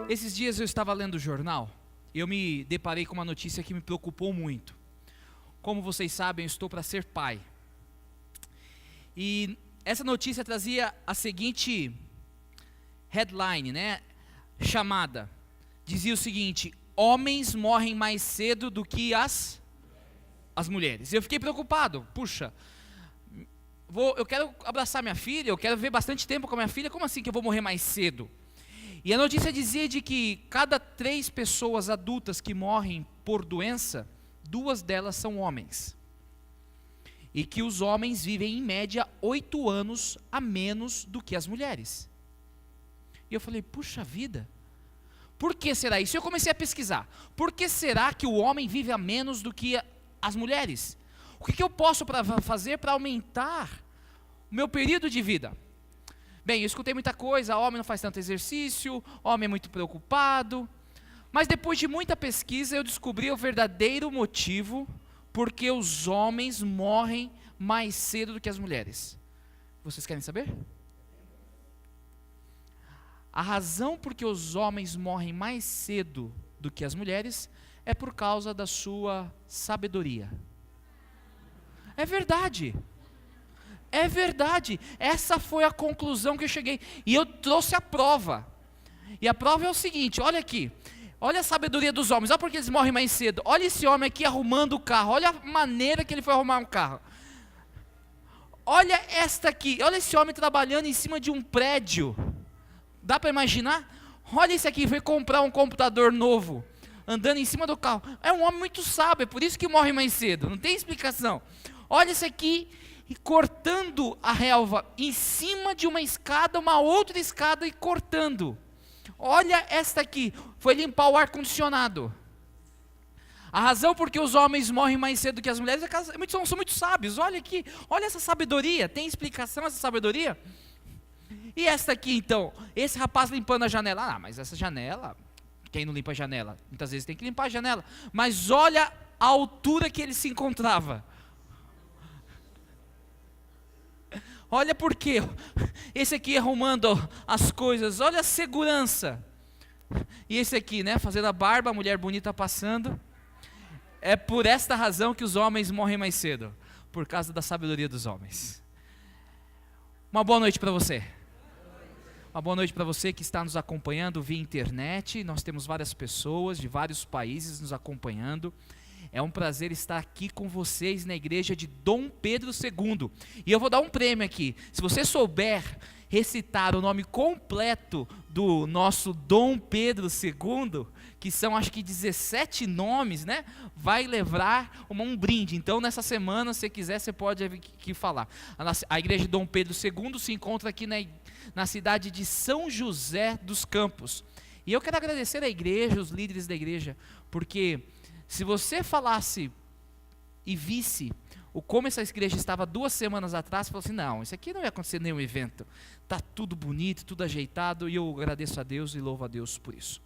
Esses dias eu estava lendo o jornal e eu me deparei com uma notícia que me preocupou muito. Como vocês sabem, eu estou para ser pai. E essa notícia trazia a seguinte headline, né? Chamada. Dizia o seguinte: homens morrem mais cedo do que as mulheres. Eu fiquei preocupado. Puxa, eu quero abraçar minha filha, eu quero ver bastante tempo com a minha filha. Como assim que eu vou morrer mais cedo? E a notícia dizia de que cada 3 pessoas adultas que morrem por doença, 2 delas são homens. E que os homens vivem em média 8 anos a menos do que as mulheres. E eu falei, puxa vida, por que será isso? E eu comecei a pesquisar. Por que será que o homem vive a menos do que as mulheres? O que eu posso fazer para aumentar o meu período de vida? Bem, eu escutei muita coisa, homem não faz tanto exercício, homem é muito preocupado. Mas depois de muita pesquisa, eu descobri o verdadeiro motivo porque os homens morrem mais cedo do que as mulheres. Vocês querem saber? A razão por que os homens morrem mais cedo do que as mulheres é por causa da sua sabedoria. É verdade. É verdade, essa foi a conclusão que eu cheguei, e eu trouxe a prova, e a prova é o seguinte, olha aqui, olha a sabedoria dos homens, olha porque eles morrem mais cedo, olha esse homem aqui arrumando o carro, olha a maneira que ele foi arrumar um carro, olha esta aqui, olha esse homem trabalhando em cima de um prédio, dá para imaginar? Olha esse aqui, foi comprar um computador novo, andando em cima do carro, é um homem muito sábio, é por isso que morre mais cedo, não tem explicação. Olha esse aqui, e cortando a relva em cima de uma escada, uma outra escada e cortando. Olha esta aqui, foi limpar o ar-condicionado. A razão por que os homens morrem mais cedo que as mulheres é que são muito sábios. Olha aqui, olha essa sabedoria, tem explicação essa sabedoria? E esta aqui então, esse rapaz limpando a janela, mas essa janela, quem não limpa a janela? Muitas vezes tem que limpar a janela, mas olha a altura que ele se encontrava. Olha por quê, esse aqui arrumando as coisas, olha a segurança, e esse aqui, né, fazendo a barba, a mulher bonita passando, é por esta razão que os homens morrem mais cedo, por causa da sabedoria dos homens. Uma boa noite para você, uma boa noite para você que está nos acompanhando via internet, nós temos várias pessoas de vários países nos acompanhando. É um prazer estar aqui com vocês na igreja de Dom Pedro II. E eu vou dar um prêmio aqui. Se você souber recitar o nome completo do nosso Dom Pedro II, que são acho que 17 nomes, né? Vai levar um brinde. Então nessa semana, se quiser, você pode aqui falar. A igreja de Dom Pedro II se encontra aqui na cidade de São José dos Campos. E eu quero agradecer à igreja, os líderes da igreja, porque se você falasse e visse como essa igreja estava 2 semanas atrás, você falou assim, não, isso aqui não ia acontecer nenhum evento, está tudo bonito, tudo ajeitado, e eu agradeço a Deus e louvo a Deus por isso.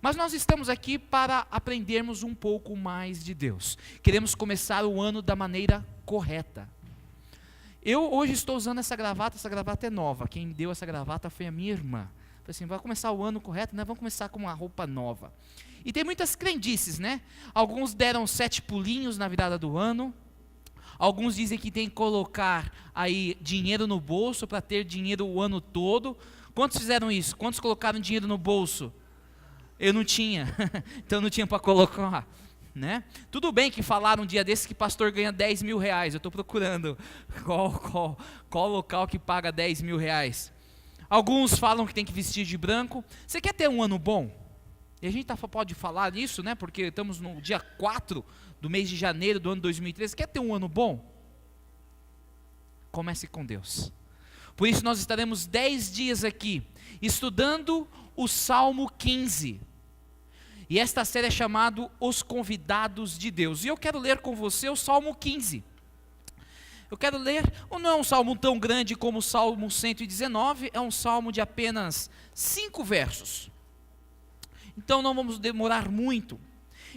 Mas nós estamos aqui para aprendermos um pouco mais de Deus, queremos começar o ano da maneira correta. Eu hoje estou usando essa gravata é nova, quem deu essa gravata foi a minha irmã. Falei assim, vai começar o ano correto, né? Vamos começar com uma roupa nova. E tem muitas crendices, né? Alguns deram 7 pulinhos na virada do ano. Alguns dizem que tem que colocar aí dinheiro no bolso para ter dinheiro o ano todo. Quantos fizeram isso? Quantos colocaram dinheiro no bolso? Eu não tinha, então não tinha para colocar, né? Tudo bem que falaram um dia desses que pastor ganha 10 mil reais. Eu estou procurando qual local que paga 10 mil reais. Alguns falam que tem que vestir de branco. Você quer ter um ano bom? E a gente pode falar nisso, né? Porque estamos no dia 4 do mês de janeiro do ano 2013. Quer ter um ano bom? Comece com Deus. Por isso nós estaremos 10 dias aqui, estudando o Salmo 15. E esta série é chamada Os Convidados de Deus. E eu quero ler com você o Salmo 15. Eu quero ler, não é um salmo tão grande como o Salmo 119, é um salmo de apenas 5 versos. Então não vamos demorar muito.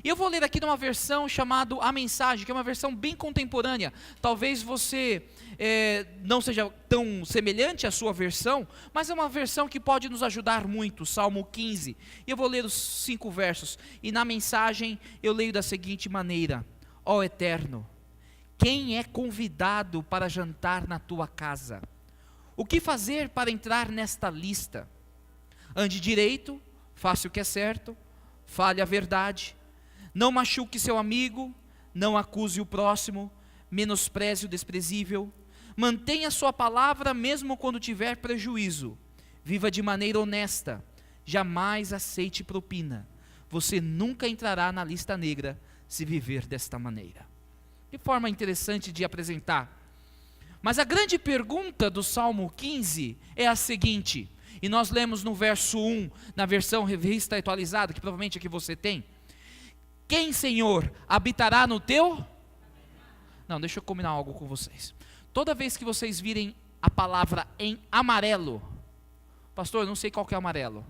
E eu vou ler aqui numa versão chamada A Mensagem, que é uma versão bem contemporânea. Talvez você não seja tão semelhante à sua versão, mas é uma versão que pode nos ajudar muito, Salmo 15. Eu vou ler os 5 versos, e na mensagem eu leio da seguinte maneira: ó Eterno, quem é convidado para jantar na tua casa? O que fazer para entrar nesta lista? Ande direito, faça o que é certo, fale a verdade, não machuque seu amigo, não acuse o próximo, menospreze o desprezível, mantenha sua palavra mesmo quando tiver prejuízo, viva de maneira honesta, jamais aceite propina, você nunca entrará na lista negra se viver desta maneira. Que forma interessante de apresentar. Mas a grande pergunta do Salmo 15 é a seguinte, e nós lemos no verso 1, na versão revista atualizada, que provavelmente aqui você tem: quem, Senhor, habitará no teu? Não, deixa eu combinar algo com vocês. Toda vez que vocês virem a palavra em amarelo, pastor, eu não sei qual que é amarelo.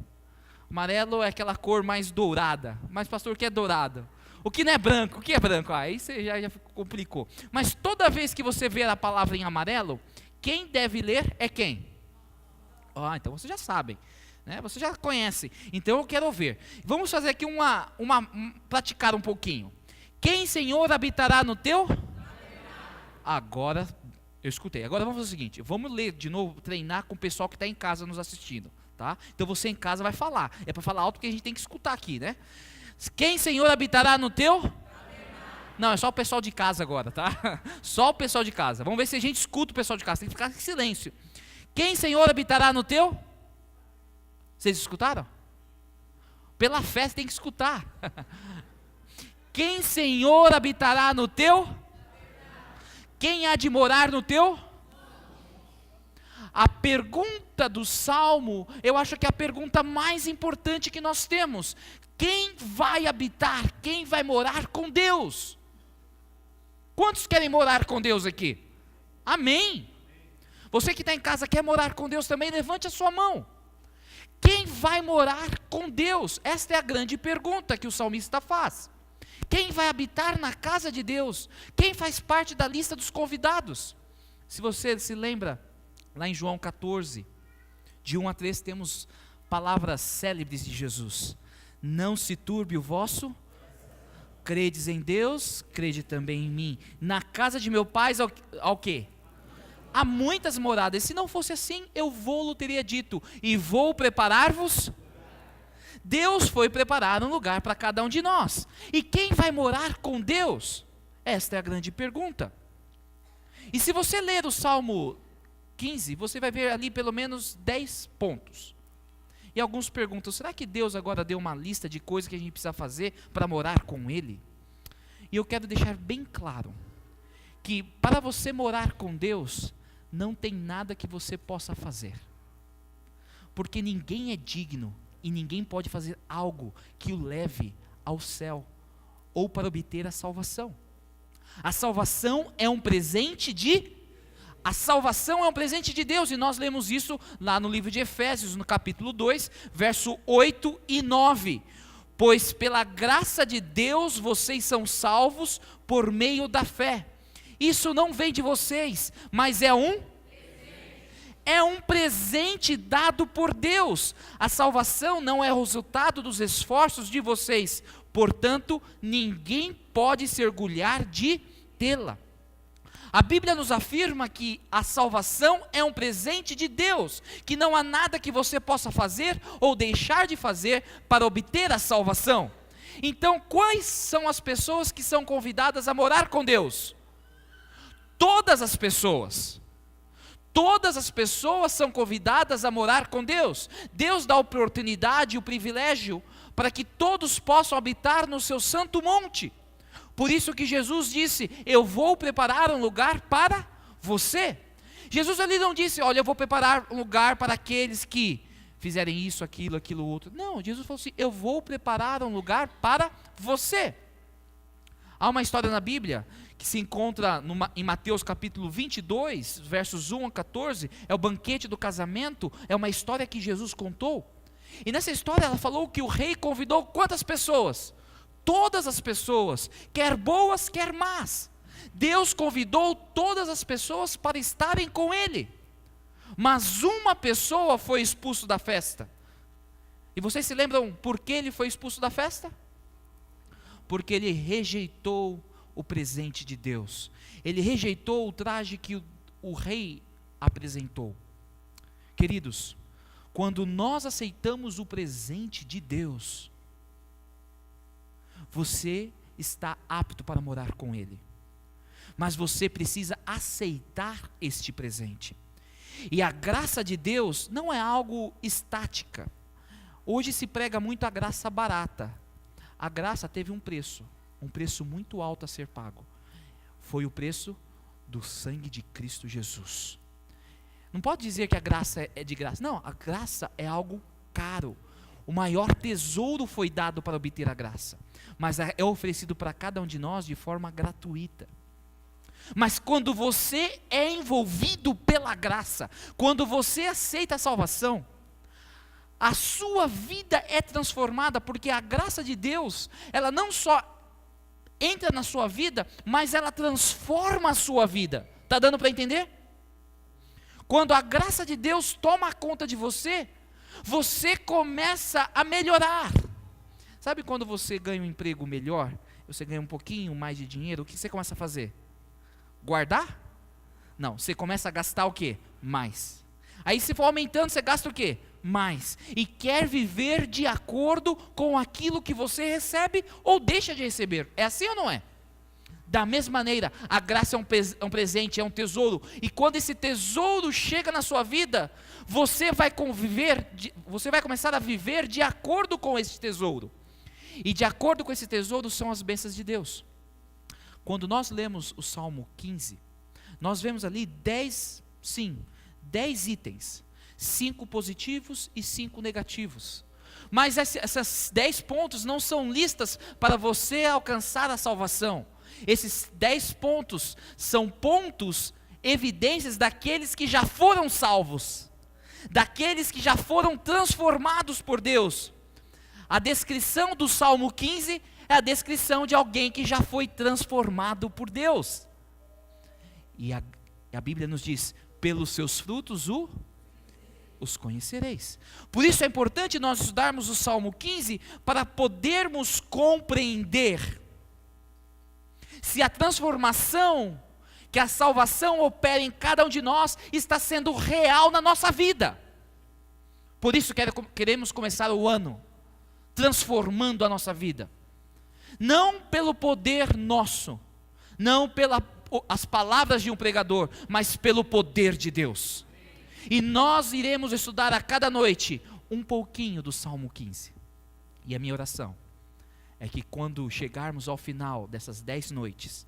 Amarelo é aquela cor mais dourada. Mas pastor, o que é dourado? O que não é branco? O que é branco? Aí você já complicou. Mas toda vez que você ver a palavra em amarelo, quem deve ler é quem? Então vocês já sabem, né? Você já conhece. Então eu quero ver. Vamos fazer aqui praticar um pouquinho. Quem, Senhor, habitará no teu? Agora, eu escutei. Agora vamos fazer o seguinte, vamos ler de novo, treinar com o pessoal que está em casa nos assistindo, tá? Então você em casa vai falar. É para falar alto porque a gente tem que escutar aqui, né? Quem, Senhor, habitará no teu? Não, é só o pessoal de casa agora, tá? Só o pessoal de casa. Vamos ver se a gente escuta o pessoal de casa. Tem que ficar em silêncio. Quem, Senhor, habitará no teu? Vocês escutaram? Pela fé você tem que escutar. Quem, Senhor, habitará no teu? Quem há de morar no teu? A pergunta do Salmo, eu acho que é a pergunta mais importante que nós temos. Quem vai habitar, quem vai morar com Deus? Quantos querem morar com Deus aqui? Amém. Você que está em casa quer morar com Deus também, levante a sua mão. Quem vai morar com Deus? Esta é a grande pergunta que o salmista faz. Quem vai habitar na casa de Deus? Quem faz parte da lista dos convidados? Se você se lembra, lá em João 14, de 1 a 3, temos palavras célebres de Jesus. Não se turbe o vosso, credes em Deus, crede também em mim. Na casa de meu pai, ao quê? Há muitas moradas. Se não fosse assim, eu vou-lo teria dito, e vou preparar-vos. Deus foi preparar um lugar para cada um de nós. E quem vai morar com Deus? Esta é a grande pergunta. E se você ler o Salmo 15, você vai ver ali pelo menos 10 pontos. E alguns perguntam, será que Deus agora deu uma lista de coisas que a gente precisa fazer para morar com Ele? E eu quero deixar bem claro, que para você morar com Deus, não tem nada que você possa fazer. Porque ninguém é digno, e ninguém pode fazer algo que o leve ao céu, ou para obter a salvação. A salvação é um presente de Deus, e nós lemos isso lá no livro de Efésios, no capítulo 2, verso 8 e 9. Pois pela graça de Deus vocês são salvos por meio da fé. Isso não vem de vocês, mas é um presente dado por Deus. A salvação não é o resultado dos esforços de vocês, portanto, ninguém pode se orgulhar de tê-la. A Bíblia nos afirma que a salvação é um presente de Deus, que não há nada que você possa fazer ou deixar de fazer para obter a salvação. Então, quais são as pessoas que são convidadas a morar com Deus? Todas as pessoas. Todas as pessoas são convidadas a morar com Deus. Deus dá a oportunidade e o privilégio para que todos possam habitar no seu santo monte. Por isso que Jesus disse, eu vou preparar um lugar para você. Jesus ali não disse, olha, eu vou preparar um lugar para aqueles que fizerem isso, aquilo, outro. Não, Jesus falou assim, eu vou preparar um lugar para você. Há uma história na Bíblia que se encontra em Mateus capítulo 22, versos 1 a 14, é o banquete do casamento, é uma história que Jesus contou. E nessa história ela falou que o rei convidou quantas pessoas? Todas as pessoas, quer boas, quer más. Deus convidou todas as pessoas para estarem com Ele, mas uma pessoa foi expulso da festa. E vocês se lembram por que ele foi expulso da festa? Porque ele rejeitou o presente de Deus. Ele rejeitou o traje que o rei apresentou. Queridos, quando nós aceitamos o presente de Deus, você está apto para morar com Ele. Mas você precisa aceitar este presente. E a graça de Deus não é algo estática. Hoje se prega muito a graça barata. A graça teve um preço muito alto a ser pago. Foi o preço do sangue de Cristo Jesus. Não pode dizer que a graça é de graça. Não, a graça é algo caro. O maior tesouro foi dado para obter a graça, mas é oferecido para cada um de nós de forma gratuita. Mas quando você é envolvido pela graça, quando você aceita a salvação, a sua vida é transformada, porque a graça de Deus, ela não só entra na sua vida, mas ela transforma a sua vida. Está dando para entender? Quando a graça de Deus toma conta de você, você começa a melhorar. Sabe quando você ganha um emprego melhor, você ganha um pouquinho mais de dinheiro, o que você começa a fazer? Guardar? Não, você começa a gastar o quê? Mais. Aí se for aumentando, você gasta o quê? Mais. E quer viver de acordo com aquilo que você recebe ou deixa de receber. É assim ou não é? Da mesma maneira, a graça é um presente, é um tesouro. E quando esse tesouro chega na sua vida, você vai começar a viver de acordo com esse tesouro. E de acordo com esse tesouro são as bênçãos de Deus. Quando nós lemos o Salmo 15, nós vemos ali 10 itens. 5 positivos e 5 negativos. Mas essas 10 pontos não são listas para você alcançar a salvação. Esses 10 pontos são pontos, evidências daqueles que já foram salvos, daqueles que já foram transformados por Deus. A descrição do Salmo 15 é a descrição de alguém que já foi transformado por Deus. E a Bíblia nos diz: pelos seus frutos os conhecereis. Por isso é importante nós estudarmos o Salmo 15 para podermos compreender se a transformação, que a salvação opera em cada um de nós, está sendo real na nossa vida. Por isso queremos começar o ano transformando a nossa vida. Não pelo poder nosso, não pelas palavras de um pregador, mas pelo poder de Deus. E nós iremos estudar a cada noite um pouquinho do Salmo 15. E a minha oração é que quando chegarmos ao final dessas 10 noites,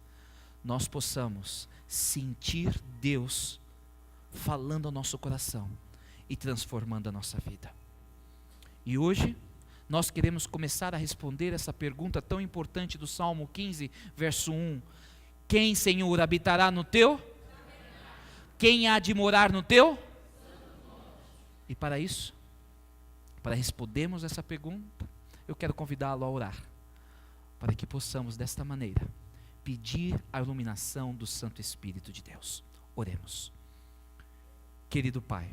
nós possamos sentir Deus falando ao nosso coração e transformando a nossa vida. E hoje nós queremos começar a responder essa pergunta tão importante do Salmo 15, verso 1. Quem, Senhor, habitará no teu? Quem há de morar no teu? E para isso, para respondermos essa pergunta, eu quero convidá-lo a orar, para que possamos desta maneira pedir a iluminação do Santo Espírito de Deus. Oremos. Querido Pai,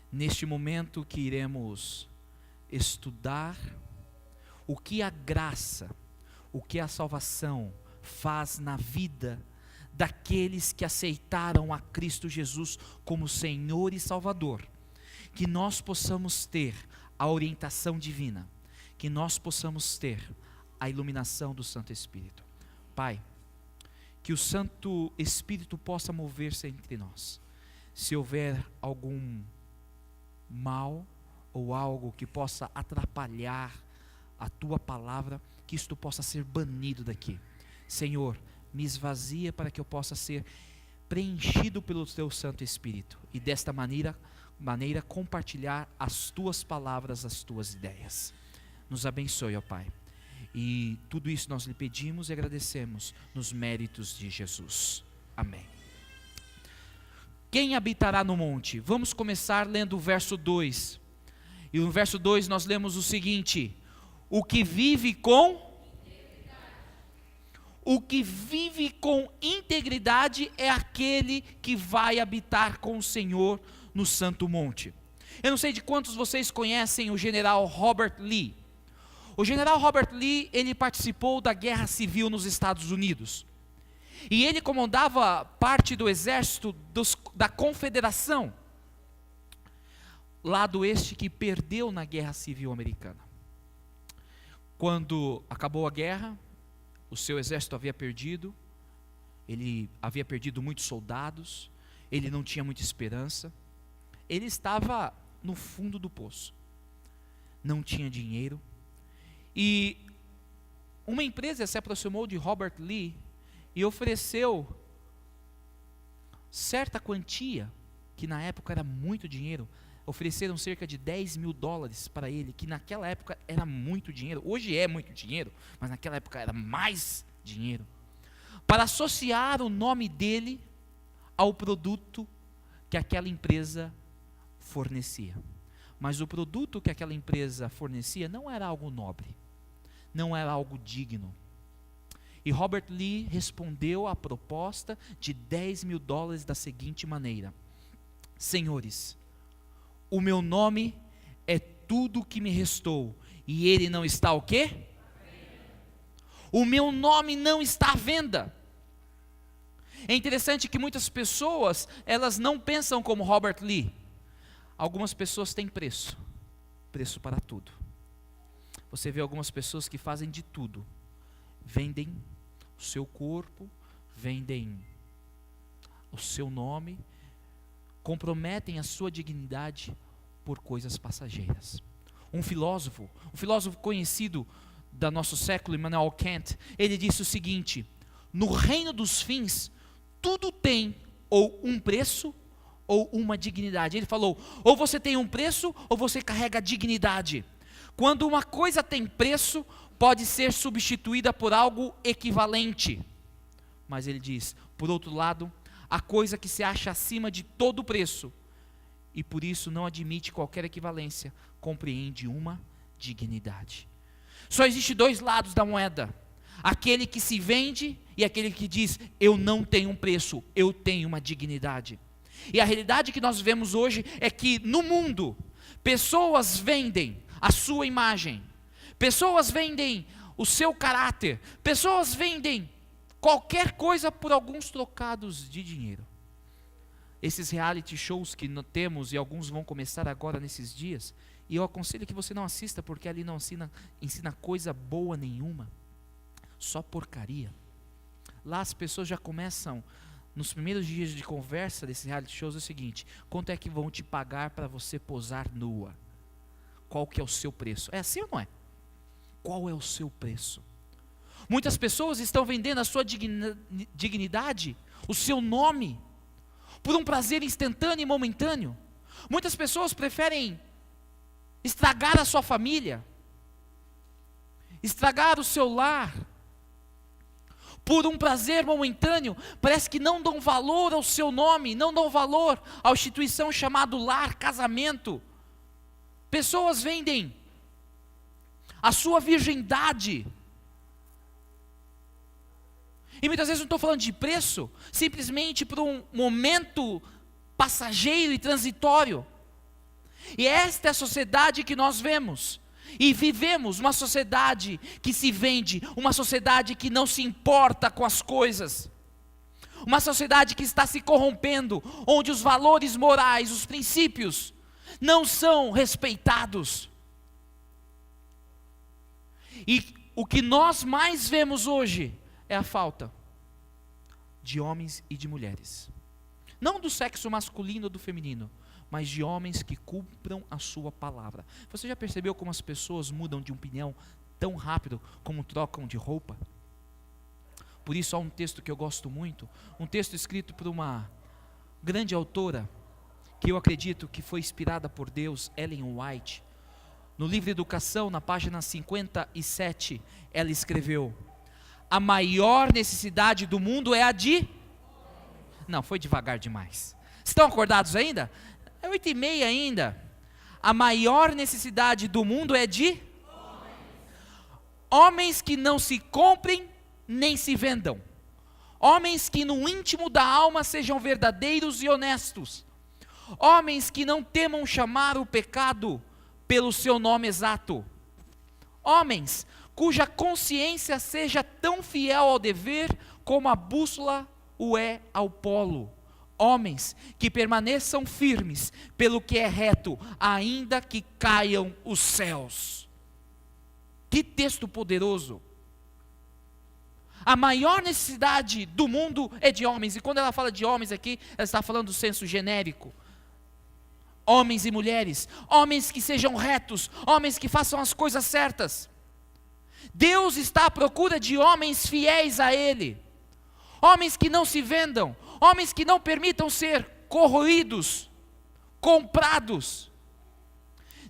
neste momento que iremos estudar o que a graça, o que a salvação faz na vida daqueles que aceitaram a Cristo Jesus como Senhor e Salvador, que nós possamos ter a orientação divina, que nós possamos ter a iluminação do Santo Espírito. Pai, que o Santo Espírito possa mover-se entre nós. Se houver algum mal ou algo que possa atrapalhar a Tua palavra, que isto possa ser banido daqui. Senhor, me esvazia para que eu possa ser preenchido pelo Teu Santo Espírito e desta maneira compartilhar as Tuas palavras, as Tuas ideias. Nos abençoe, ó Pai. E tudo isso nós lhe pedimos e agradecemos nos méritos de Jesus. Amém. Quem habitará no monte? Vamos começar lendo o verso 2. E no verso 2 nós lemos o seguinte: o que vive com o que vive com integridade é aquele que vai habitar com o Senhor no Santo Monte. Eu não sei de quantos vocês conhecem o general Robert Lee. O general Robert Lee, ele participou da Guerra Civil nos Estados Unidos. E ele comandava parte do exército da Confederação, lado este que perdeu na Guerra Civil Americana. Quando acabou a guerra, o seu exército havia perdido, ele havia perdido muitos soldados, ele não tinha muita esperança, ele estava no fundo do poço, não tinha dinheiro, e uma empresa se aproximou de Robert Lee e ofereceu certa quantia, que na época era muito dinheiro. Ofereceram cerca de $10.000 para ele, que naquela época era muito dinheiro. Hoje é muito dinheiro, mas naquela época era mais dinheiro, para associar o nome dele ao produto que aquela empresa fornecia. Mas o produto que aquela empresa fornecia não era algo nobre, não era algo digno. E Robert Lee respondeu à proposta de $10.000 da seguinte maneira: senhores, o meu nome é tudo que me restou, e ele não está o quê? O meu nome não está à venda. É interessante que muitas pessoas, elas não pensam como Robert Lee. Algumas pessoas têm preço para tudo. Você vê algumas pessoas que fazem de tudo, vendem o seu corpo, vendem o seu nome, comprometem a sua dignidade por coisas passageiras. Um filósofo conhecido do nosso século, Immanuel Kant, ele disse o seguinte: no reino dos fins, tudo tem ou um preço ou uma dignidade. Ele falou, ou você tem um preço ou você carrega a dignidade. Quando uma coisa tem preço, pode ser substituída por algo equivalente. Mas ele diz, por outro lado, a coisa que se acha acima de todo preço, e por isso não admite qualquer equivalência, compreende uma dignidade. Só existe dois lados da moeda: aquele que se vende e aquele que diz, eu não tenho um preço, eu tenho uma dignidade. E a realidade que nós vemos hoje é que no mundo, pessoas vendem a sua imagem, pessoas vendem o seu caráter, pessoas vendem qualquer coisa por alguns trocados de dinheiro. Esses reality shows que nós temos, e alguns vão começar agora nesses dias, e eu aconselho que você não assista, porque ali não ensina coisa boa nenhuma, só porcaria. Lá as pessoas já começam, nos primeiros dias de conversa desses reality shows, é o seguinte: quanto é que vão te pagar para você posar nua? Qual que é o seu preço? É assim ou não é? Qual é o seu preço? Muitas pessoas estão vendendo a sua dignidade, o seu nome, por um prazer instantâneo e momentâneo. Muitas pessoas preferem estragar a sua família, estragar o seu lar, por um prazer momentâneo. Parece que não dão valor ao seu nome, não dão valor à instituição chamada lar, casamento. Pessoas vendem a sua virgindade. E muitas vezes não estou falando de preço, simplesmente por um momento passageiro e transitório. E esta é a sociedade que nós vemos. E vivemos uma sociedade que se vende, uma sociedade que não se importa com as coisas. Uma sociedade que está se corrompendo, onde os valores morais, os princípios, não são respeitados. E o que nós mais vemos hoje é a falta de homens e de mulheres, não do sexo masculino ou do feminino, mas de homens que cumpram a sua palavra. Você já percebeu como as pessoas mudam de opinião tão rápido como trocam de roupa? Por isso há um texto que eu gosto muito, um texto escrito por uma grande autora, que eu acredito que foi inspirada por Deus, Ellen White. No livro Educação, na página 57, ela escreveu: a maior necessidade do mundo é a de... Não, foi devagar demais. Estão acordados ainda? É 8h30 ainda. A maior necessidade do mundo é de... homens que não se comprem nem se vendam. Homens que no íntimo da alma sejam verdadeiros e honestos. Homens que não temam chamar o pecado pelo seu nome exato. Homens cuja consciência seja tão fiel ao dever como a bússola o é ao polo. Homens que permaneçam firmes pelo que é reto, ainda que caiam os céus. Que texto poderoso! A maior necessidade do mundo é de homens, e quando ela fala de homens aqui, ela está falando do senso genérico. Homens e mulheres, homens que sejam retos, homens que façam as coisas certas. Deus está à procura de homens fiéis a Ele, homens que não se vendam, homens que não permitam ser corroídos, comprados.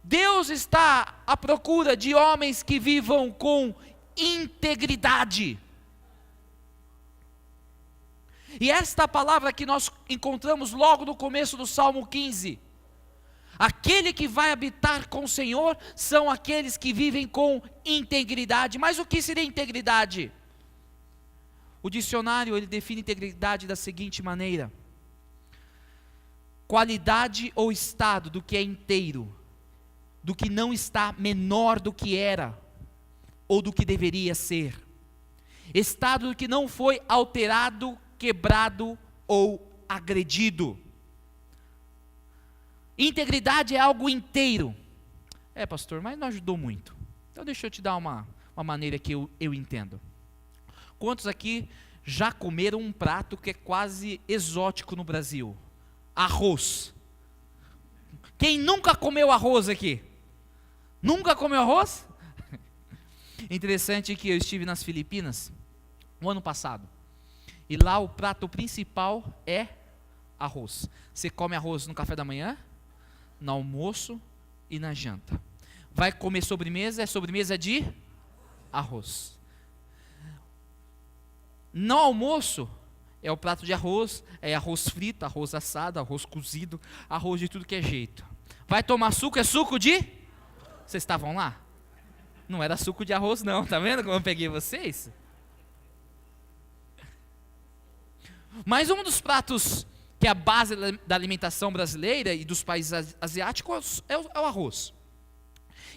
Deus está à procura de homens que vivam com integridade. E esta palavra que nós encontramos logo no começo do Salmo 15. Aquele que vai habitar com o Senhor são aqueles que vivem com integridade. Mas o que seria integridade? O dicionário ele define integridade da seguinte maneira: qualidade ou estado do que é inteiro, do que não está menor do que era, ou do que deveria ser. Estado do que não foi alterado, quebrado ou agredido. Integridade é algo inteiro. Pastor, mas não ajudou muito. Então deixa eu te dar uma maneira que eu entendo. Quantos aqui já comeram um prato que é quase exótico no Brasil? Arroz. Quem nunca comeu arroz aqui? Nunca comeu arroz? Interessante que eu estive nas Filipinas no ano passado. E lá o prato principal é arroz. Você come arroz no café da manhã, no almoço e na janta. Vai comer sobremesa, é sobremesa de arroz. No almoço é o prato de arroz, é arroz frito, arroz assado, arroz cozido, arroz de tudo que é jeito. Vai tomar suco, é suco de? Vocês estavam lá? Não era suco de arroz não, tá vendo como eu peguei vocês? Mas um dos pratos que é a base da alimentação brasileira e dos países asiáticos é o arroz.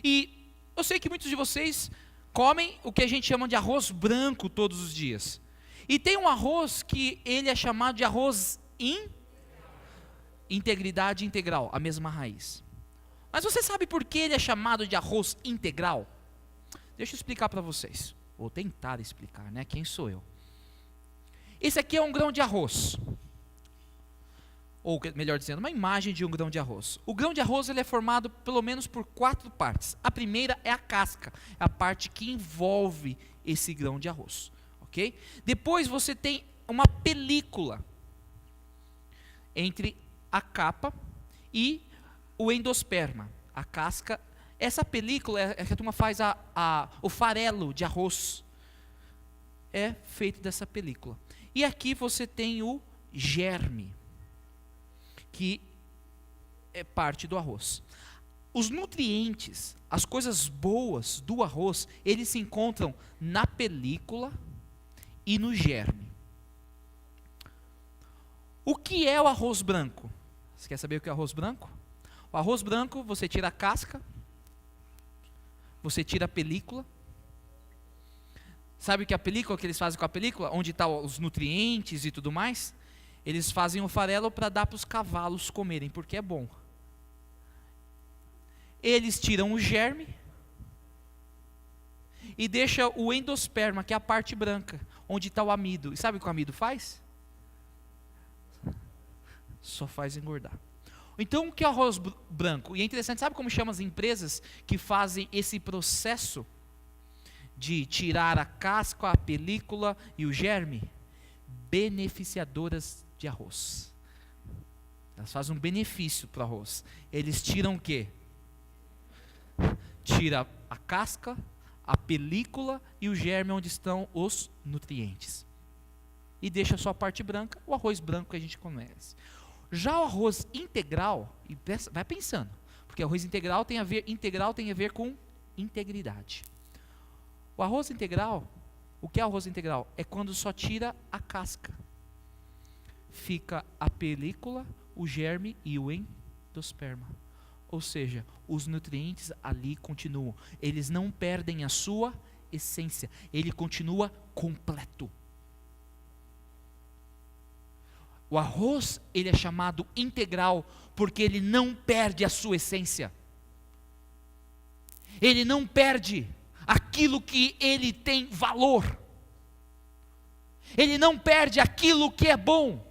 E eu sei que muitos de vocês comem o que a gente chama de arroz branco todos os dias. E tem um arroz que ele é chamado de arroz integridade integral, a mesma raiz. Mas você sabe por que ele é chamado de arroz integral? Deixa eu explicar para vocês. Vou tentar explicar, né? Quem sou eu? Esse aqui é um grão de arroz. Ou melhor dizendo, uma imagem de um grão de arroz. O grão de arroz ele é formado pelo menos por 4 partes. A primeira é a casca, é a parte que envolve esse grão de arroz, ok? Depois você tem uma película entre a capa e o endosperma, a casca. Essa película é que a turma faz o farelo de arroz, é feito dessa película. E aqui você tem o germe, que é parte do arroz. Os nutrientes, as coisas boas do arroz, eles se encontram na película e no germe. O que é o arroz branco? Você quer saber o que é o arroz branco? O arroz branco, você tira a casca, você tira a película. Sabe o que é a película, que eles fazem com a película? Onde estão os nutrientes e tudo mais? Eles fazem o farelo para dar para os cavalos comerem, porque é bom. Eles tiram o germe e deixam o endosperma, que é a parte branca, onde está o amido. E sabe o que o amido faz? Só faz engordar. Então, o que é o arroz branco? E é interessante, sabe como chamam as empresas que fazem esse processo de tirar a casca, a película e o germe? Beneficiadoras de arroz. Elas fazem um benefício para o arroz. Eles tiram o quê? Tira a casca, a película e o germe onde estão os nutrientes. E deixa só a parte branca, o arroz branco que a gente conhece. Já o arroz integral, e vai pensando, porque arroz integral tem a ver com integridade. O arroz integral O que é arroz integral? É quando só tira a casca. Fica a película, o germe e o endosperma. Ou seja, os nutrientes ali continuam. Eles não perdem a sua essência. Ele continua completo. O arroz, ele é chamado integral porque ele não perde a sua essência. Ele não perde aquilo que ele tem valor. Ele não perde aquilo que é bom.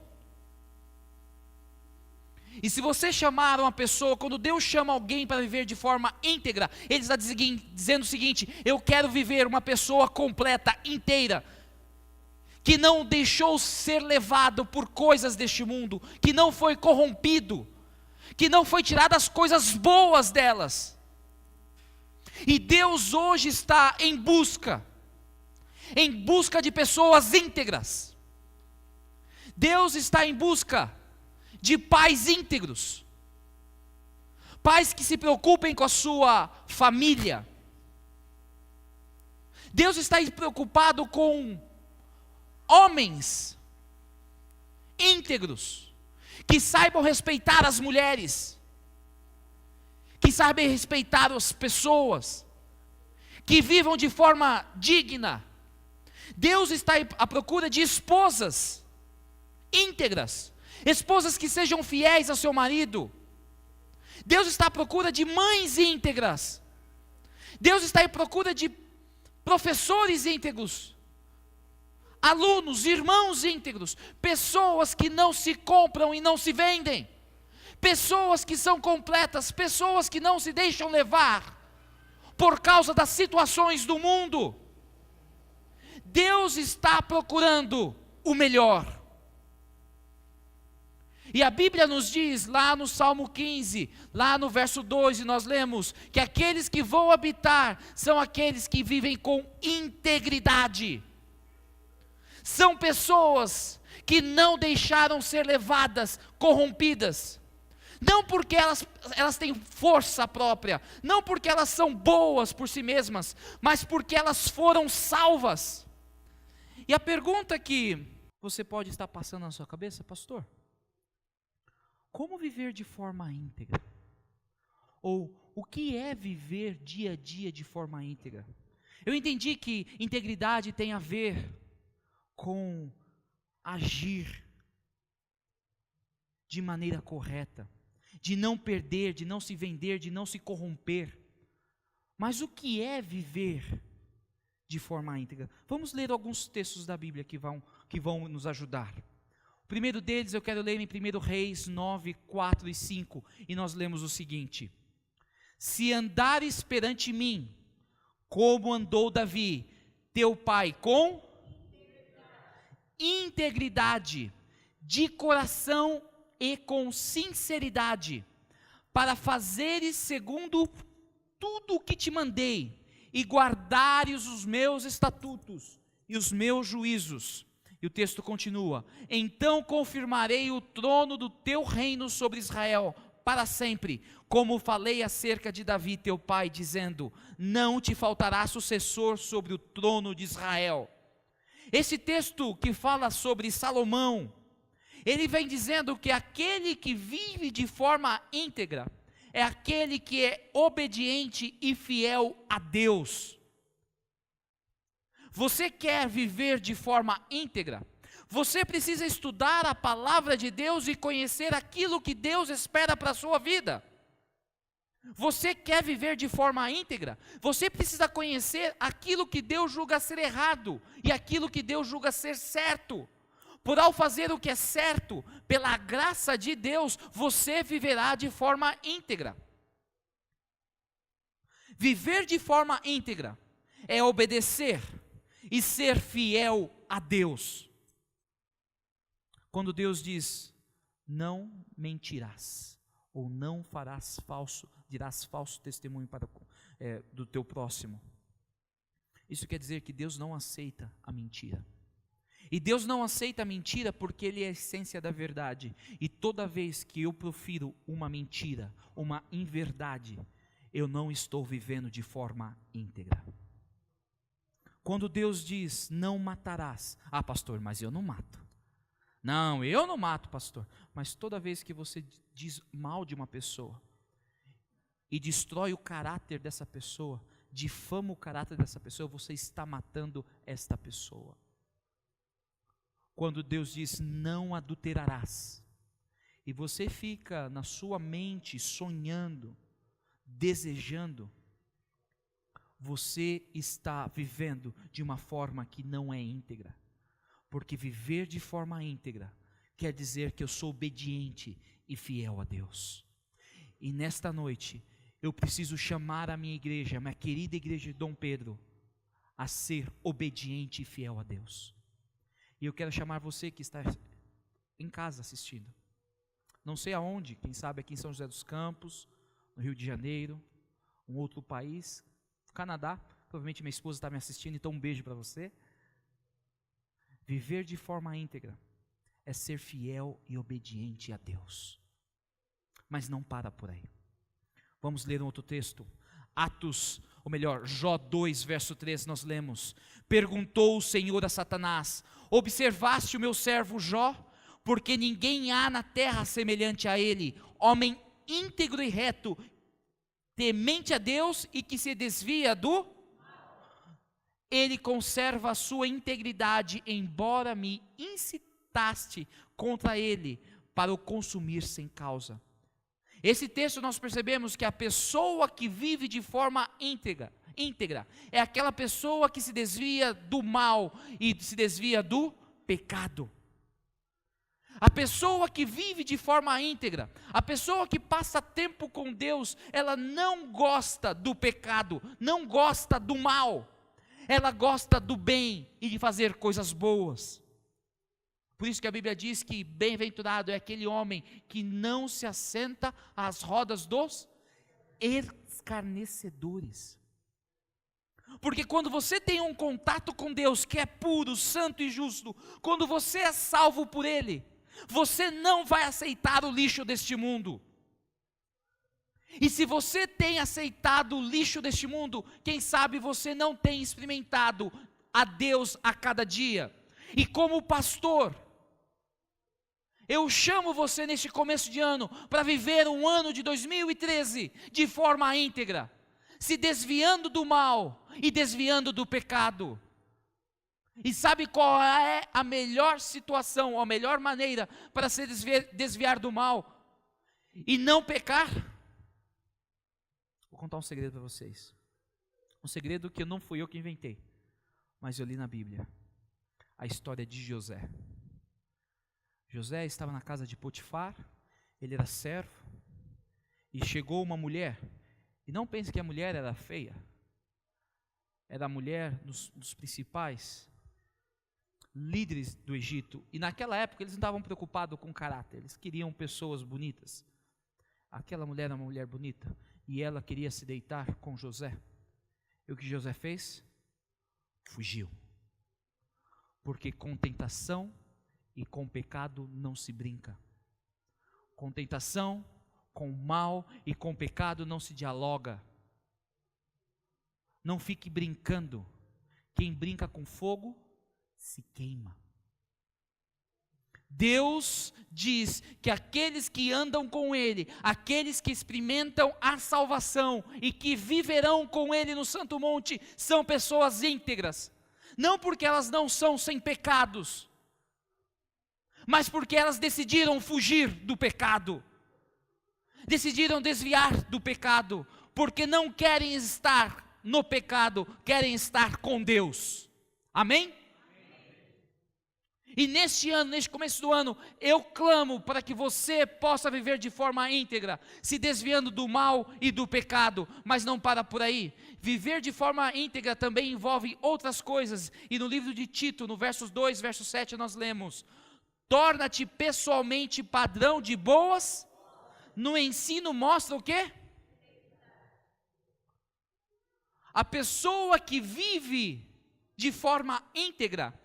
E se você chamar uma pessoa, quando Deus chama alguém para viver de forma íntegra, Ele está dizendo o seguinte: eu quero viver uma pessoa completa, inteira, que não deixou ser levado por coisas deste mundo, que não foi corrompido, que não foi tirado as coisas boas delas. E Deus hoje está em busca de pessoas íntegras. Deus está em busca de pais íntegros, pais que se preocupem com a sua família. Deus está preocupado com homens íntegros, que saibam respeitar as mulheres, que saibam respeitar as pessoas, que vivam de forma digna. Deus está à procura de esposas íntegras, esposas que sejam fiéis ao seu marido. Deus está à procura de mães íntegras. Deus está à procura de professores íntegros, alunos, irmãos íntegros, pessoas que não se compram e não se vendem, pessoas que são completas, pessoas que não se deixam levar por causa das situações do mundo. Deus está procurando o melhor. E a Bíblia nos diz, lá no Salmo 15, lá no verso 2, e nós lemos, que aqueles que vão habitar, são aqueles que vivem com integridade. São pessoas que não deixaram ser levadas, corrompidas. Não porque elas têm força própria, não porque elas são boas por si mesmas, mas porque elas foram salvas. E a pergunta que você pode estar passando na sua cabeça: pastor, como viver de forma íntegra? Ou o que é viver dia a dia de forma íntegra? Eu entendi que integridade tem a ver com agir de maneira correta, de não perder, de não se vender, de não se corromper. Mas o que é viver de forma íntegra? Vamos ler alguns textos da Bíblia que vão nos ajudar. O primeiro deles eu quero ler em 1 Reis 9, 4 e 5, e nós lemos o seguinte: se andares perante mim, como andou Davi, teu pai, com integridade, de coração e com sinceridade, para fazeres segundo tudo o que te mandei, e guardares os meus estatutos e os meus juízos. E o texto continua: então confirmarei o trono do teu reino sobre Israel para sempre, como falei acerca de Davi teu pai, dizendo: não te faltará sucessor sobre o trono de Israel. Esse texto que fala sobre Salomão, ele vem dizendo que aquele que vive de forma íntegra é aquele que é obediente e fiel a Deus. Você quer viver de forma íntegra? Você precisa estudar a palavra de Deus e conhecer aquilo que Deus espera para a sua vida. Você quer viver de forma íntegra? Você precisa conhecer aquilo que Deus julga ser errado e aquilo que Deus julga ser certo. Por ao fazer o que é certo, pela graça de Deus, você viverá de forma íntegra. Viver de forma íntegra é obedecer e ser fiel a Deus. Quando Deus diz: não mentirás, ou não dirás falso testemunho do teu próximo, isso quer dizer que Deus não aceita a mentira. E Deus não aceita a mentira porque Ele é a essência da verdade. E toda vez que eu profiro uma mentira, uma inverdade, eu não estou vivendo de forma íntegra. Quando Deus diz, não matarás. Ah, pastor, mas eu não mato. Não, eu não mato, pastor. Mas toda vez que você diz mal de uma pessoa, e destrói o caráter dessa pessoa, difama o caráter dessa pessoa, você está matando esta pessoa. Quando Deus diz, não adulterarás, e você fica na sua mente sonhando, desejando, você está vivendo de uma forma que não é íntegra. Porque viver de forma íntegra quer dizer que eu sou obediente e fiel a Deus. E nesta noite, eu preciso chamar a minha igreja, a minha querida igreja de Dom Pedro, a ser obediente e fiel a Deus. E eu quero chamar você que está em casa assistindo. Não sei aonde, quem sabe aqui em São José dos Campos, no Rio de Janeiro, um outro país, Canadá, provavelmente minha esposa está me assistindo, então um beijo para você. Viver de forma íntegra é ser fiel e obediente a Deus. Mas não para por aí. Vamos ler um outro texto. Jó 2, verso 3, nós lemos. Perguntou o Senhor a Satanás: observaste o meu servo Jó? Porque ninguém há na terra semelhante a ele, homem íntegro e reto, temente a Deus e que se desvia do... Ele conserva a sua integridade, embora me incitaste contra ele para o consumir sem causa. Esse texto nós percebemos que a pessoa que vive de forma íntegra é aquela pessoa que se desvia do mal e se desvia do pecado. A pessoa que vive de forma íntegra, a pessoa que passa tempo com Deus, ela não gosta do pecado, não gosta do mal. Ela gosta do bem e de fazer coisas boas. Por isso que a Bíblia diz que bem-aventurado é aquele homem que não se assenta às rodas dos escarnecedores. Porque quando você tem um contato com Deus que é puro, santo e justo, quando você é salvo por Ele, você não vai aceitar o lixo deste mundo. E se você tem aceitado o lixo deste mundo, quem sabe você não tem experimentado a Deus a cada dia. E como pastor, eu chamo você neste começo de ano para viver um ano de 2013 de forma íntegra, se desviando do mal e desviando do pecado. E sabe qual é a melhor situação, a melhor maneira para se desviar do mal e não pecar? Vou contar um segredo para vocês. Um segredo que não fui eu que inventei, mas eu li na Bíblia. A história de José. José estava na casa de Potifar, ele era servo, e chegou uma mulher, e não pense que a mulher era feia, era a mulher dos principais líderes do Egito, e naquela época eles não estavam preocupados com caráter, eles queriam pessoas bonitas. Aquela mulher era uma mulher bonita, e ela queria se deitar com José. E o que José fez? Fugiu. Porque com tentação e com pecado não se brinca. Com tentação, com mal e com pecado não se dialoga. Não fique brincando. Quem brinca com fogo, se queima. Deus diz que aqueles que andam com Ele, aqueles que experimentam a salvação e que viverão com Ele no Santo Monte, são pessoas íntegras. Não porque elas não são sem pecados, mas porque elas decidiram fugir do pecado, decidiram desviar do pecado, porque não querem estar no pecado, querem estar com Deus. Amém? E neste ano, neste começo do ano, eu clamo para que você possa viver de forma íntegra, se desviando do mal e do pecado, mas não para por aí. Viver de forma íntegra também envolve outras coisas, e no livro de Tito, no versos 2, verso 7, nós lemos: torna-te pessoalmente padrão de boas, no ensino mostra o quê? A pessoa que vive de forma íntegra,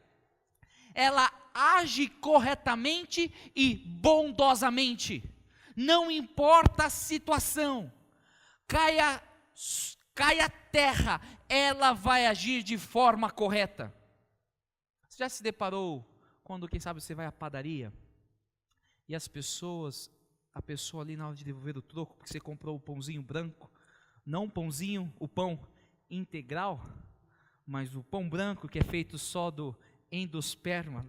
ela age corretamente e bondosamente, não importa a situação, cai a terra, ela vai agir de forma correta. Você já se deparou quando, quem sabe, você vai à padaria e a pessoa ali na hora de devolver o troco, porque você comprou o pãozinho branco, não o pãozinho, o pão integral, mas o pão branco que é feito só do endosperma.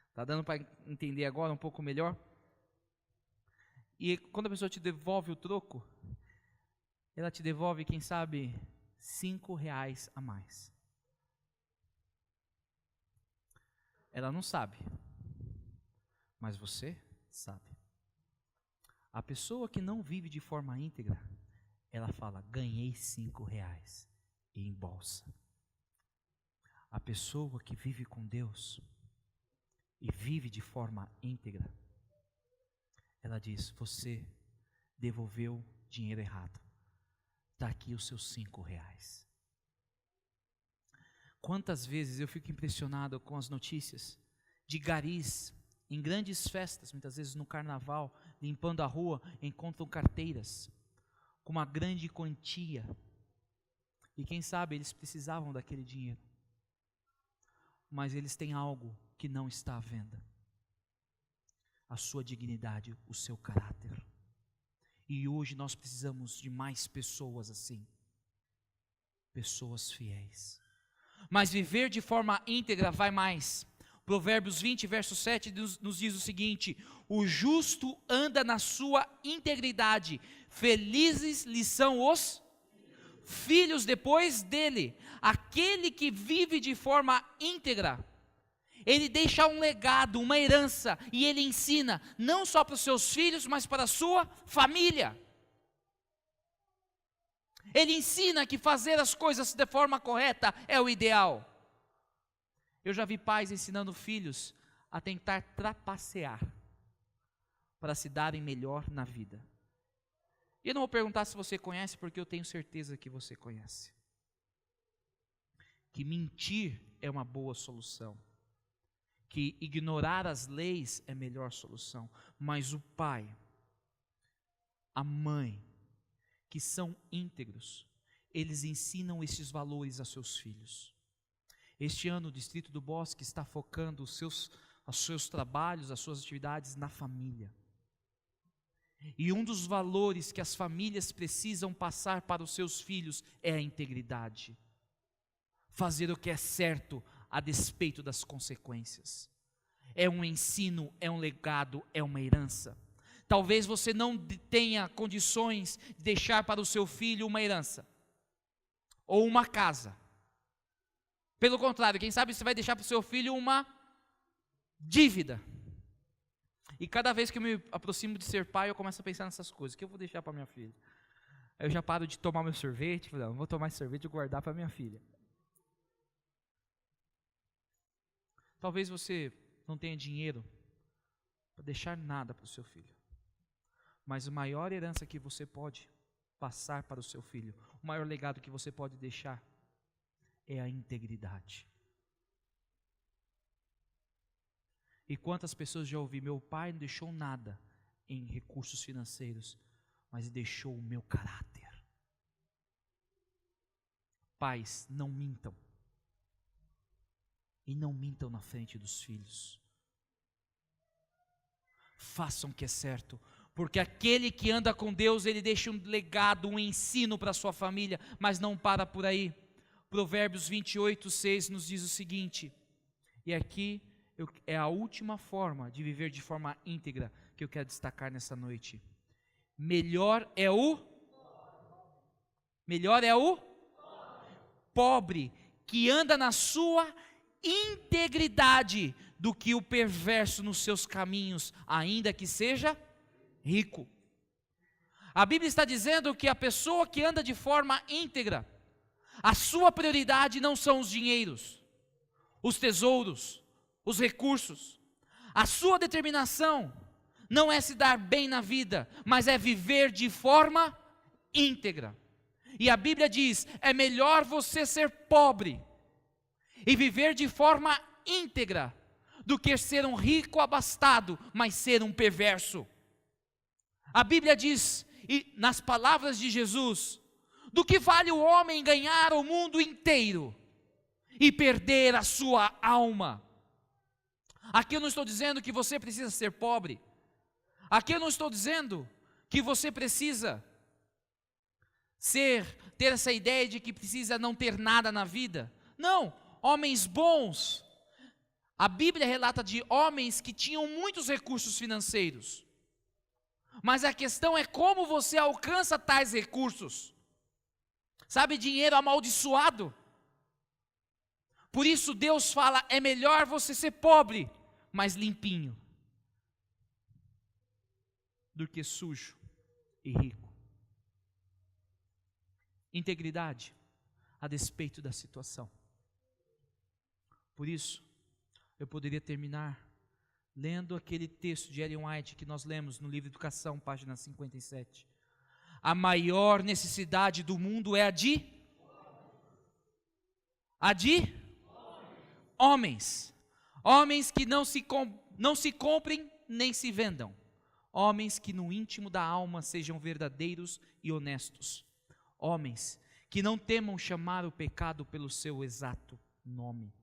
Está dando para entender agora um pouco melhor? E quando a pessoa te devolve o troco, ela te devolve, quem sabe, R$5 a mais. Ela não sabe, mas você sabe. A pessoa que não vive de forma íntegra, ela fala, ganhei R$5 em bolsa. A pessoa que vive com Deus e vive de forma íntegra, ela diz, você devolveu dinheiro errado. Está aqui os seus R$5. Quantas vezes eu fico impressionado com as notícias de garis em grandes festas, muitas vezes no carnaval, limpando a rua, encontram carteiras com uma grande quantia. E quem sabe eles precisavam daquele dinheiro. Mas eles têm algo que não está à venda. A sua dignidade, o seu caráter. E hoje nós precisamos de mais pessoas assim. Pessoas fiéis. Mas viver de forma íntegra vai mais. Provérbios 20, verso 7 nos diz o seguinte: o justo anda na sua integridade, felizes lhe são os filhos depois dele. Aquele que vive de forma íntegra, ele deixa um legado, uma herança, e ele ensina, não só para os seus filhos, mas para a sua família. Ele ensina que fazer as coisas de forma correta é o ideal. Eu já vi pais ensinando filhos a tentar trapacear, para se darem melhor na vida. E eu não vou perguntar se você conhece, porque eu tenho certeza que você conhece. Que mentir é uma boa solução. Que ignorar as leis é a melhor solução. Mas o pai, a mãe, que são íntegros, eles ensinam esses valores a seus filhos. Este ano o Distrito do Bosque está focando os seus trabalhos, as suas atividades na família. E um dos valores que as famílias precisam passar para os seus filhos é a integridade. Fazer o que é certo a despeito das consequências. É um ensino, é um legado, é uma herança. Talvez você não tenha condições de deixar para o seu filho uma herança ou uma casa. Pelo contrário, quem sabe você vai deixar para o seu filho uma dívida. E cada vez que eu me aproximo de ser pai, eu começo a pensar nessas coisas. O que eu vou deixar para minha filha? Eu já paro de tomar meu sorvete. Não vou tomar esse sorvete e guardar para minha filha. Talvez você não tenha dinheiro para deixar nada para o seu filho. Mas a maior herança que você pode passar para o seu filho, o maior legado que você pode deixar, é a integridade. E quantas pessoas já ouvi, meu pai não deixou nada em recursos financeiros, mas deixou o meu caráter. Pais, não mintam. E não mintam na frente dos filhos. Façam o que é certo, porque aquele que anda com Deus, ele deixa um legado, um ensino para a sua família, mas não para por aí. Provérbios 28, 6 nos diz o seguinte, e aqui é a última forma de viver de forma íntegra que eu quero destacar nessa noite. Melhor é o pobre que anda na sua integridade do que o perverso nos seus caminhos, ainda que seja rico. A Bíblia está dizendo que a pessoa que anda de forma íntegra, a sua prioridade não são os dinheiros, os tesouros, os recursos. A sua determinação não é se dar bem na vida, mas é viver de forma íntegra. E a Bíblia diz, é melhor você ser pobre e viver de forma íntegra, do que ser um rico abastado, mas ser um perverso. A Bíblia diz, e nas palavras de Jesus, Do que vale o homem ganhar o mundo inteiro e perder a sua alma? Aqui eu não estou dizendo que você precisa ser pobre. Aqui eu não estou dizendo que você precisa ter essa ideia de que precisa não ter nada na vida. Não, homens bons. A Bíblia relata de homens que tinham muitos recursos financeiros. Mas a questão é como você alcança tais recursos. Sabe, dinheiro amaldiçoado. Por isso Deus fala, é melhor você ser pobre, mas limpinho, do que sujo e rico. Integridade, a despeito da situação. Por isso, eu poderia terminar lendo aquele texto de Ellen White que nós lemos no livro Educação, página 57. A maior necessidade do mundo é a de homens. Homens que não se comprem nem se vendam. Homens que no íntimo da alma sejam verdadeiros e honestos. Homens que não temam chamar o pecado pelo seu exato nome.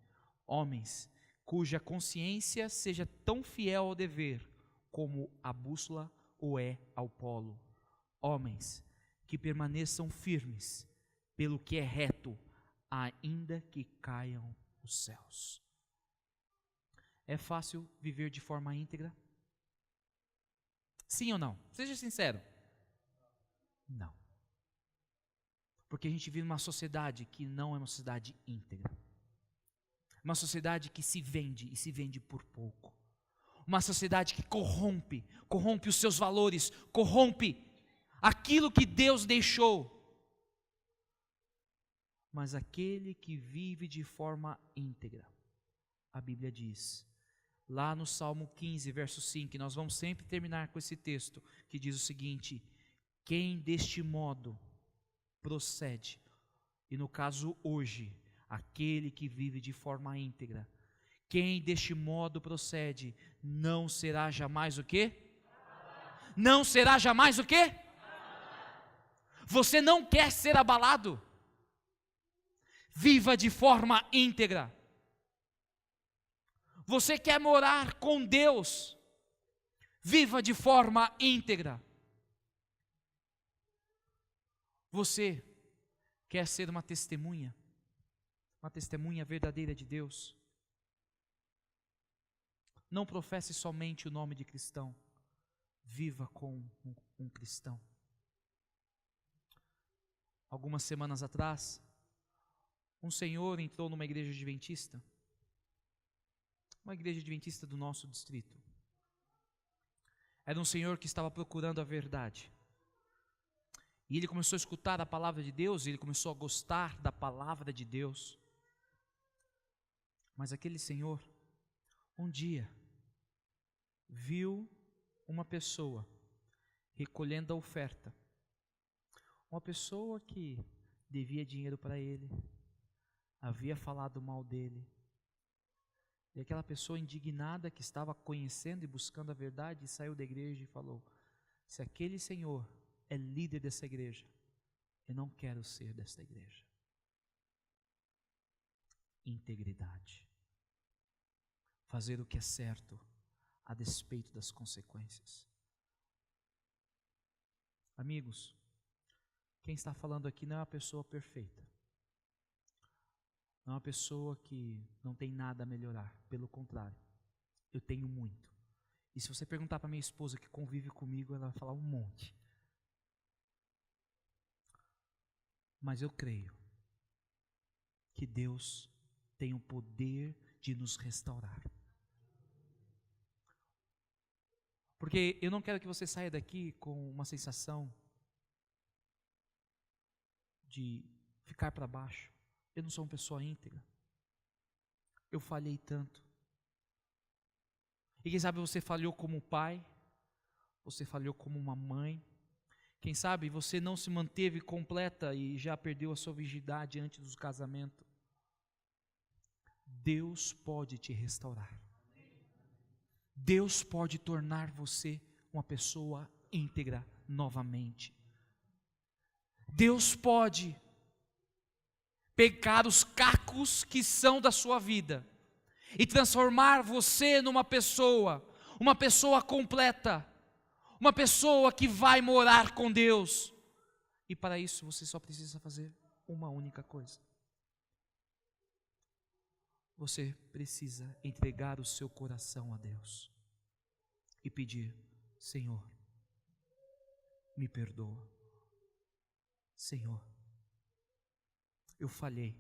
Homens cuja consciência seja tão fiel ao dever como a bússola o é ao polo. Homens que permaneçam firmes pelo que é reto, ainda que caiam os céus. É fácil viver de forma íntegra? Sim ou não? Seja sincero. Não. Porque a gente vive numa sociedade que não é uma sociedade íntegra. Uma sociedade que se vende e se vende por pouco. Uma sociedade que corrompe os seus valores, corrompe aquilo que Deus deixou. Mas aquele que vive de forma íntegra, a Bíblia diz, lá no Salmo 15, verso 5, nós vamos sempre terminar com esse texto, que diz o seguinte: quem deste modo procede, e no caso hoje, aquele que vive de forma íntegra, quem deste modo procede, não será jamais o quê? Não será jamais o quê? Você não quer ser abalado? Viva de forma íntegra. Você quer morar com Deus? Viva de forma íntegra. Você quer ser uma testemunha verdadeira de Deus? Não professe somente o nome de cristão, viva com um cristão. Algumas semanas atrás, um senhor entrou numa igreja adventista, uma igreja adventista do nosso distrito. Era um senhor que estava procurando a verdade. E ele começou a escutar a palavra de Deus, e ele começou a gostar da palavra de Deus. Mas aquele senhor, um dia, viu uma pessoa recolhendo a oferta. Uma pessoa que devia dinheiro para ele, havia falado mal dele. E aquela pessoa indignada que estava conhecendo e buscando a verdade, saiu da igreja e falou: se aquele senhor é líder dessa igreja, eu não quero ser dessa igreja. Integridade. Fazer o que é certo, a despeito das consequências. Amigos, quem está falando aqui não é uma pessoa perfeita. Não é uma pessoa que não tem nada a melhorar. Pelo contrário, eu tenho muito. E se você perguntar para minha esposa que convive comigo, ela vai falar um monte. Mas eu creio que Deus tem o poder de nos restaurar. Porque eu não quero que você saia daqui com uma sensação de ficar para baixo. Eu não sou uma pessoa íntegra. Eu falhei tanto. E quem sabe você falhou como pai, você falhou como uma mãe. Quem sabe você não se manteve completa e já perdeu a sua virgindade antes do casamento. Deus pode te restaurar. Deus pode tornar você uma pessoa íntegra novamente. Deus pode pegar os cacos que são da sua vida e transformar você numa pessoa completa, uma pessoa que vai morar com Deus. E para isso você só precisa fazer uma única coisa. Você precisa entregar o seu coração a Deus e pedir: Senhor, me perdoa. Senhor, eu falhei.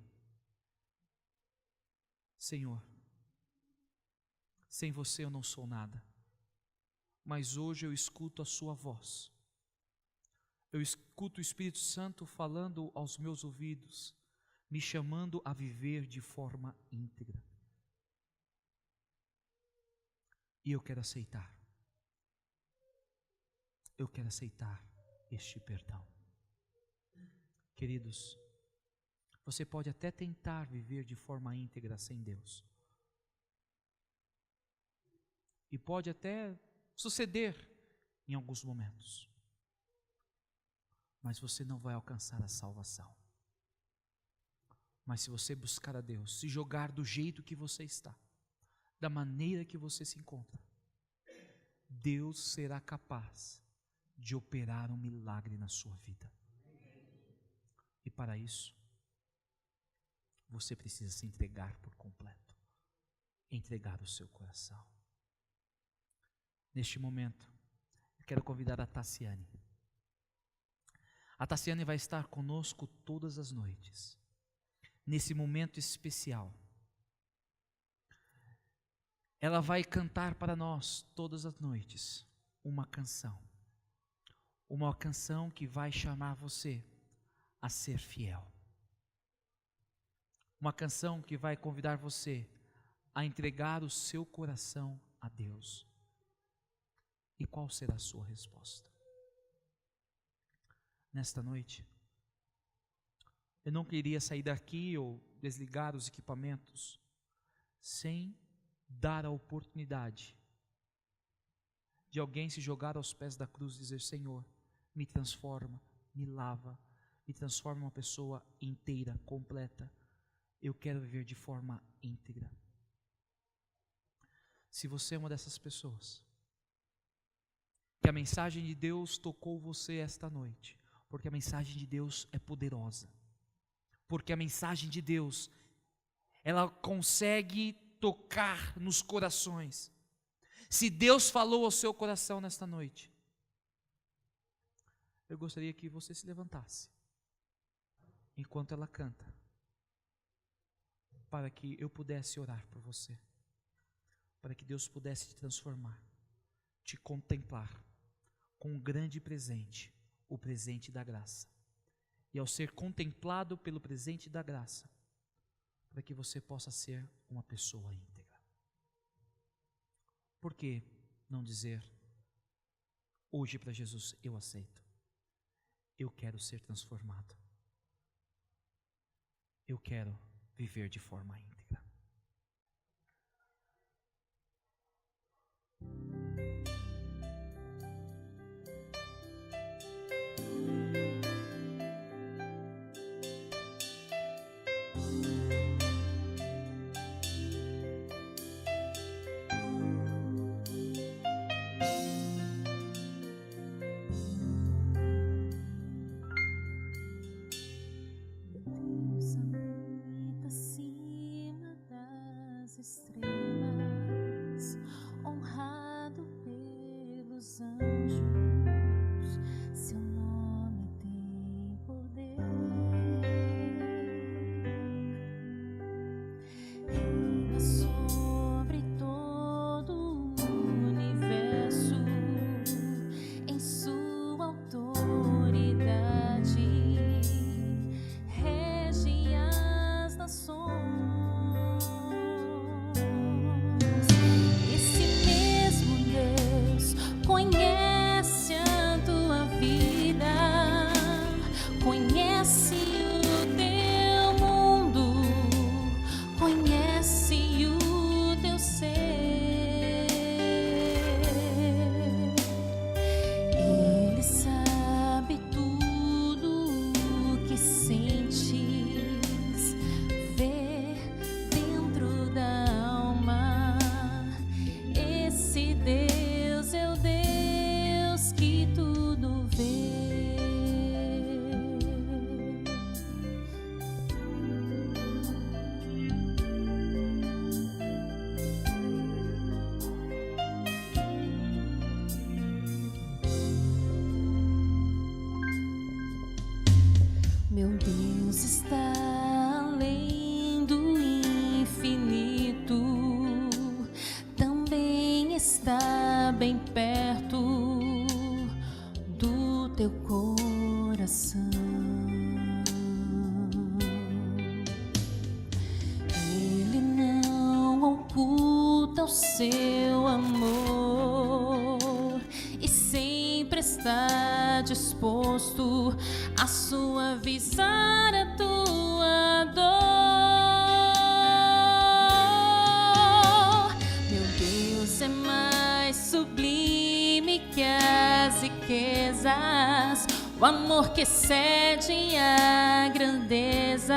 Senhor, sem você eu não sou nada. Mas hoje eu escuto a sua voz. Eu escuto o Espírito Santo falando aos meus ouvidos, me chamando a viver de forma íntegra. E eu quero aceitar. Eu quero aceitar este perdão. Queridos, você pode até tentar viver de forma íntegra sem Deus. E pode até suceder em alguns momentos. Mas você não vai alcançar a salvação. Mas se você buscar a Deus, se jogar do jeito que você está, da maneira que você se encontra, Deus será capaz de operar um milagre na sua vida. E para isso, você precisa se entregar por completo, entregar o seu coração. Neste momento, eu quero convidar a Tassiane. A Tassiane vai estar conosco todas as noites, nesse momento especial. Ela vai cantar para nós todas as noites uma canção que vai chamar você a ser fiel. Uma canção que vai convidar você a entregar o seu coração a Deus. E qual será a sua resposta? Nesta noite, eu não queria sair daqui ou desligar os equipamentos sem dar a oportunidade de alguém se jogar aos pés da cruz e dizer: Senhor, me transforma, me lava, me transforma em uma pessoa inteira, completa. Eu quero viver de forma íntegra. Se você é uma dessas pessoas, que a mensagem de Deus tocou você esta noite, porque a mensagem de Deus é poderosa, porque a mensagem de Deus, ela consegue tocar nos corações. Se Deus falou ao seu coração nesta noite, eu gostaria que você se levantasse, enquanto ela canta, para que eu pudesse orar por você, para que Deus pudesse te transformar, te contemplar com um grande presente, o presente da graça. E ao ser contemplado pelo presente da graça, para que você possa ser uma pessoa íntegra. Por que não dizer hoje para Jesus: eu aceito, eu quero ser transformado, eu quero viver de forma íntegra. Deus habita acima seu amor e sempre está disposto a suavizar a tua dor. Meu Deus é mais sublime que as riquezas, o amor que excede a grandeza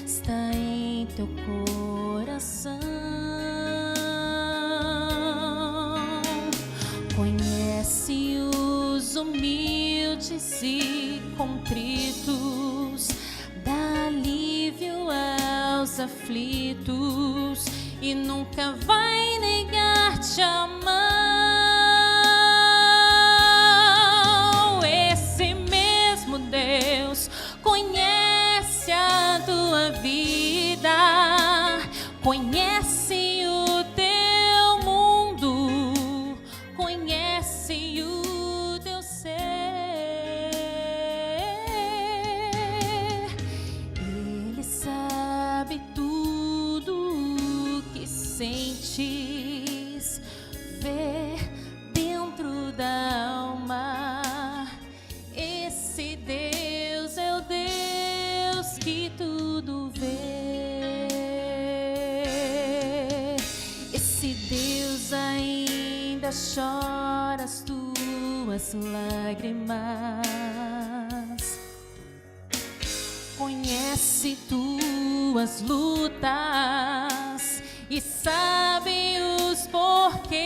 está em teu coração. Conhece os humildes e contritos, dá alívio aos aflitos e nunca vai negar-te a mão. Esse mesmo Deus conhece a tua vida, conhece o teu mundo, conhece o teu ser. Ele sabe tudo o que sentes, vê dentro da alma. Esse Deus é o Deus que tudo vê. Esse Deus ainda chora as tuas lágrimas, conhece tuas lutas e sabe os porquês.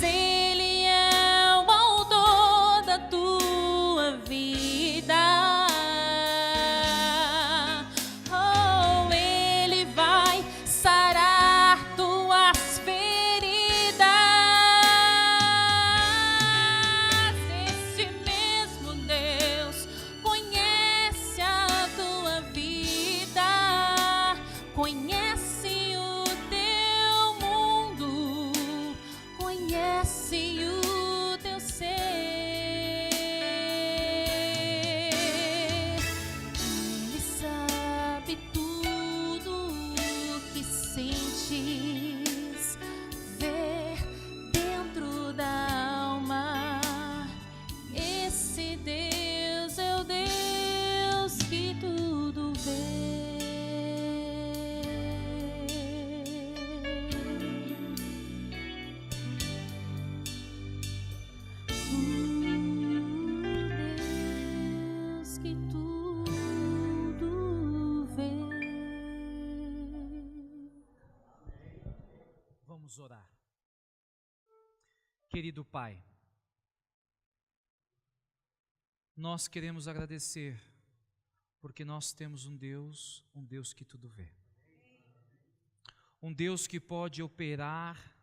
Ele é o autor da tua vida. Oh, ele vai sarar tuas feridas. Esse mesmo Deus conhece a tua vida, conhece o teu mundo, conhece o teu ser. Ele sabe tudo o que sentes, vê dentro da alma. Esse Deus é o Deus que tudo vê. Deus que tudo vê. Vamos orar. Querido Pai, nós queremos agradecer porque nós temos um Deus que tudo vê. Um Deus que pode operar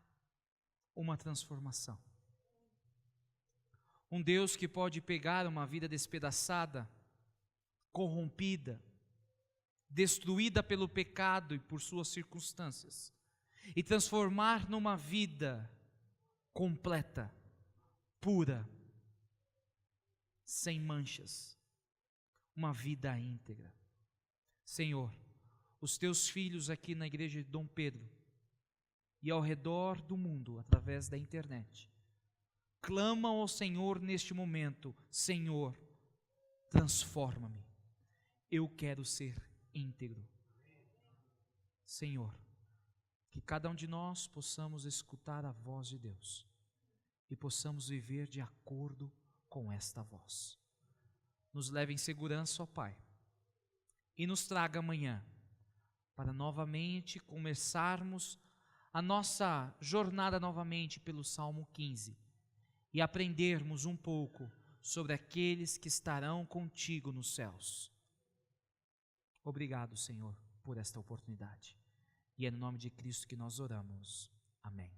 uma transformação. Um Deus que pode pegar uma vida despedaçada, corrompida, destruída pelo pecado e por suas circunstâncias, e transformar numa vida completa, pura, sem manchas, uma vida íntegra. Senhor, os teus filhos aqui na igreja de Dom Pedro e ao redor do mundo, através da internet, clamam ao Senhor neste momento: Senhor, transforma-me, eu quero ser íntegro. Senhor, que cada um de nós possamos escutar a voz de Deus e possamos viver de acordo com esta voz. Nos leve em segurança, ó Pai, e nos traga amanhã para novamente começarmos a nossa jornada novamente pelo Salmo 15 e aprendermos um pouco sobre aqueles que estarão contigo nos céus. Obrigado, Senhor, por esta oportunidade. E é no nome de Cristo que nós oramos. Amém.